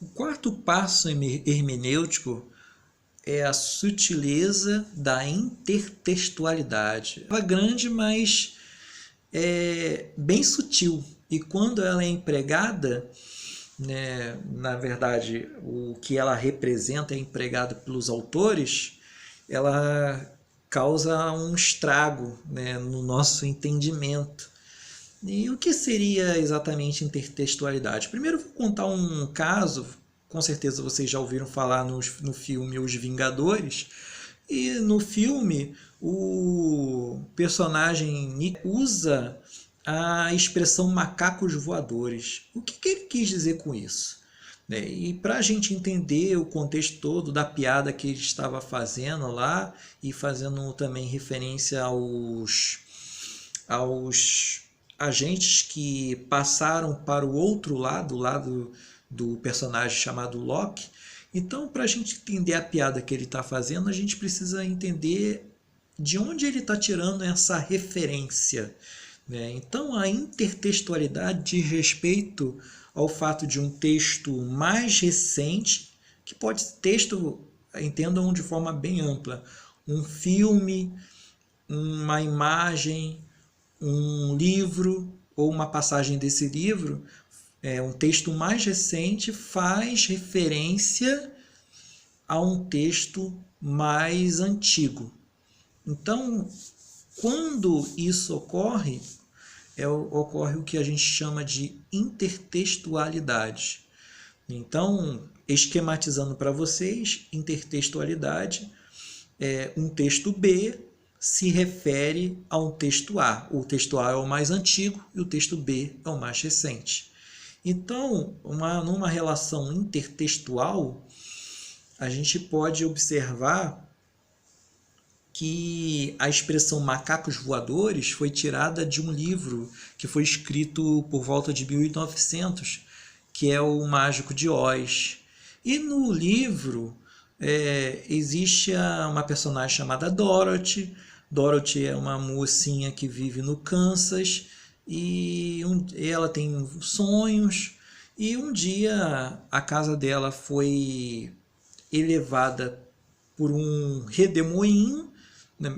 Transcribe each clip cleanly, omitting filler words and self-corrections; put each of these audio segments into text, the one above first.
O quarto passo hermenêutico é a sutileza da intertextualidade. Ela é grande, mas é bem sutil. E quando ela é empregada, né, na verdade, o que ela representa é empregado pelos autores, ela causa um estrago, né, no nosso entendimento. E o que seria exatamente intertextualidade? Primeiro eu vou contar um caso, com certeza vocês já ouviram falar no filme Os Vingadores, e no filme o personagem Nick usa a expressão macacos voadores. O que ele quis dizer com isso? E para a gente entender o contexto todo da piada que ele estava fazendo lá, e fazendo também referência aos agentes que passaram para o outro lado, o lado do personagem chamado Loki. Então, para a gente entender a piada que ele está fazendo, a gente precisa entender de onde ele está tirando essa referência. Então, a intertextualidade diz respeito ao fato de um texto mais recente, que pode ser texto, entendam de forma bem ampla, um filme, uma imagem, um livro ou uma passagem desse livro, um texto mais recente faz referência a um texto mais antigo. Então, quando isso ocorre, ocorre o que a gente chama de intertextualidade. Então, esquematizando para vocês, intertextualidade é um texto B se refere a um texto A. O texto A é o mais antigo e o texto B é o mais recente. Então, numa relação intertextual, a gente pode observar que a expressão macacos voadores foi tirada de um livro que foi escrito por volta de 1900, que é o Mágico de Oz. E no livro existe uma personagem chamada Dorothy. Dorothy é uma mocinha que vive no Kansas e ela tem sonhos, e um dia a casa dela foi elevada por um redemoinho,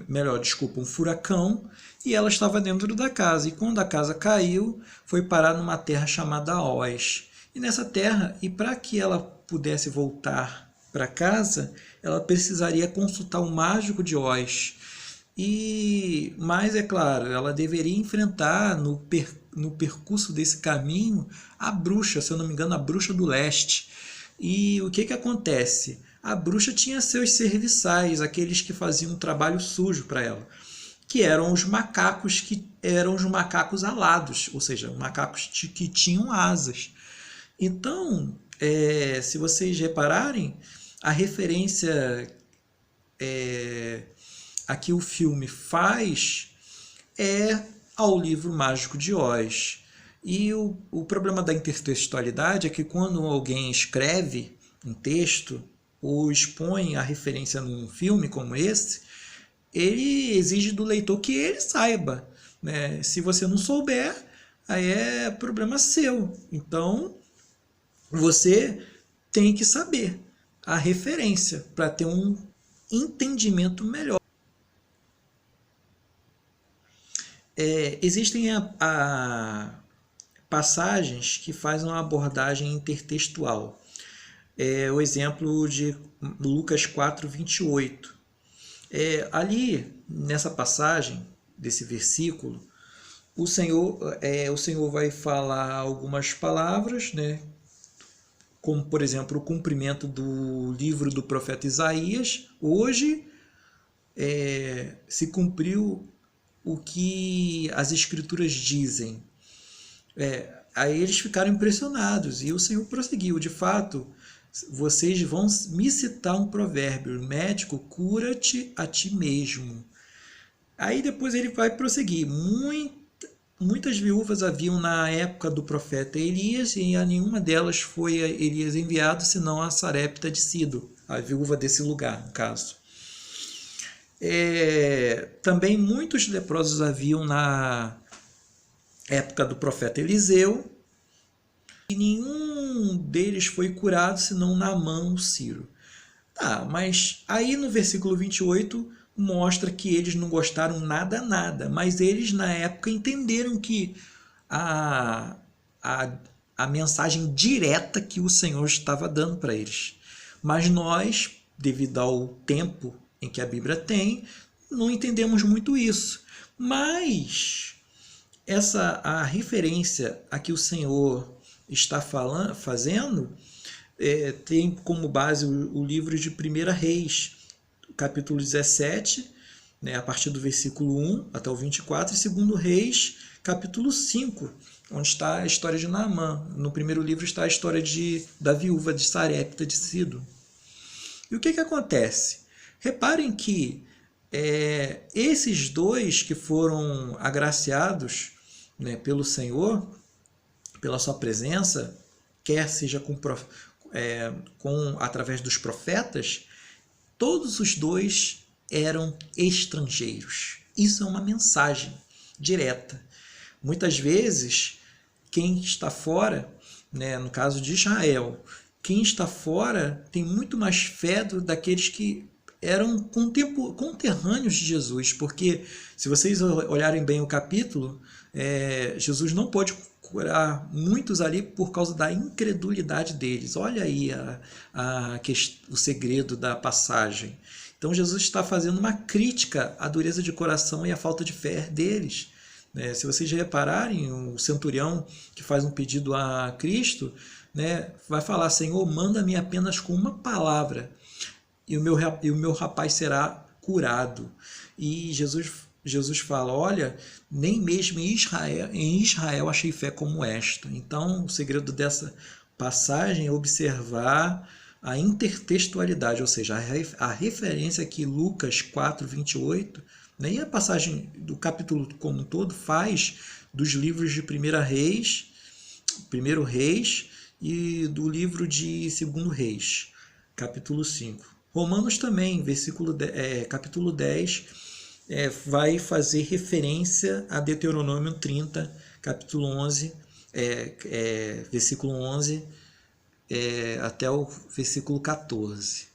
melhor, desculpa, um furacão, e ela estava dentro da casa. E quando a casa caiu, foi parar numa terra chamada Oz. E nessa terra, e para que ela pudesse voltar para casa, ela precisaria consultar o mágico de Oz. Mas, é claro, ela deveria enfrentar no percurso desse caminho a bruxa, se eu não me engano, a bruxa do leste. E o que acontece? A bruxa tinha seus serviçais, aqueles que faziam um trabalho sujo para ela, que eram os macacos alados, ou seja, macacos que tinham asas. Então, se vocês repararem, a referência a que o filme faz é ao livro Mágico de Oz. E o problema da intertextualidade é que quando alguém escreve um texto ou expõe a referência num filme como esse, ele exige do leitor que ele saiba. Né? Se você não souber, aí é problema seu. Então, você tem que saber a referência para ter um entendimento melhor. Existem passagens que fazem uma abordagem intertextual. O exemplo de Lucas 4:28. Ali, nessa passagem, desse versículo, o Senhor vai falar algumas palavras, né? Como, por exemplo, o cumprimento do livro do profeta Isaías. Hoje se cumpriu o que as escrituras dizem. Aí eles ficaram impressionados e o Senhor prosseguiu. De fato, vocês vão me citar um provérbio: médico, cura-te a ti mesmo. Aí depois ele vai prosseguir. Muitas viúvas haviam na época do profeta Elias, e a nenhuma delas foi Elias enviado, senão a Sarepta de Sidom, a viúva desse lugar, no caso. Também muitos leprosos haviam na época do profeta Eliseu. E nenhum deles foi curado, senão Naamã, o sírio. Tá, mas aí no versículo 28 mostra que eles não gostaram nada, mas eles na época entenderam que a, a, a mensagem direta que o Senhor estava dando para eles. Mas nós, devido ao tempo em que a Bíblia tem, não entendemos muito isso. Mas a referência a que o Senhor está fazendo tem como base o livro de 1 Reis, capítulo 17, né, a partir do versículo 1 até o 24, e 2 Reis, capítulo 5, onde está a história de Naamã. No primeiro livro está a história da viúva de Sarepta de Sidom. E o que acontece? Reparem que esses dois que foram agraciados, né, pelo Senhor, pela sua presença, quer seja através dos profetas, todos os dois eram estrangeiros. Isso é uma mensagem direta. Muitas vezes, quem está fora, né, no caso de Israel, quem está fora tem muito mais fé daqueles que eram conterrâneos de Jesus, porque se vocês olharem bem o capítulo, Jesus não pôde curar muitos ali por causa da incredulidade deles. Olha aí o segredo da passagem. Então Jesus está fazendo uma crítica à dureza de coração e à falta de fé deles. Se vocês repararem, o centurião que faz um pedido a Cristo, né, vai falar: Senhor, manda-me apenas com uma palavra e o meu rapaz será curado. E Jesus fala: olha, nem mesmo em Israel achei fé como esta. Então, o segredo dessa passagem é observar a intertextualidade, ou seja, a referência que Lucas 4, 28, né, e a passagem do capítulo como um todo faz dos livros de 1 Reis e do livro de 2 Reis, capítulo 5. Romanos também, capítulo 10, vai fazer referência a Deuteronômio 30, capítulo 11, versículo 11 até o versículo 14.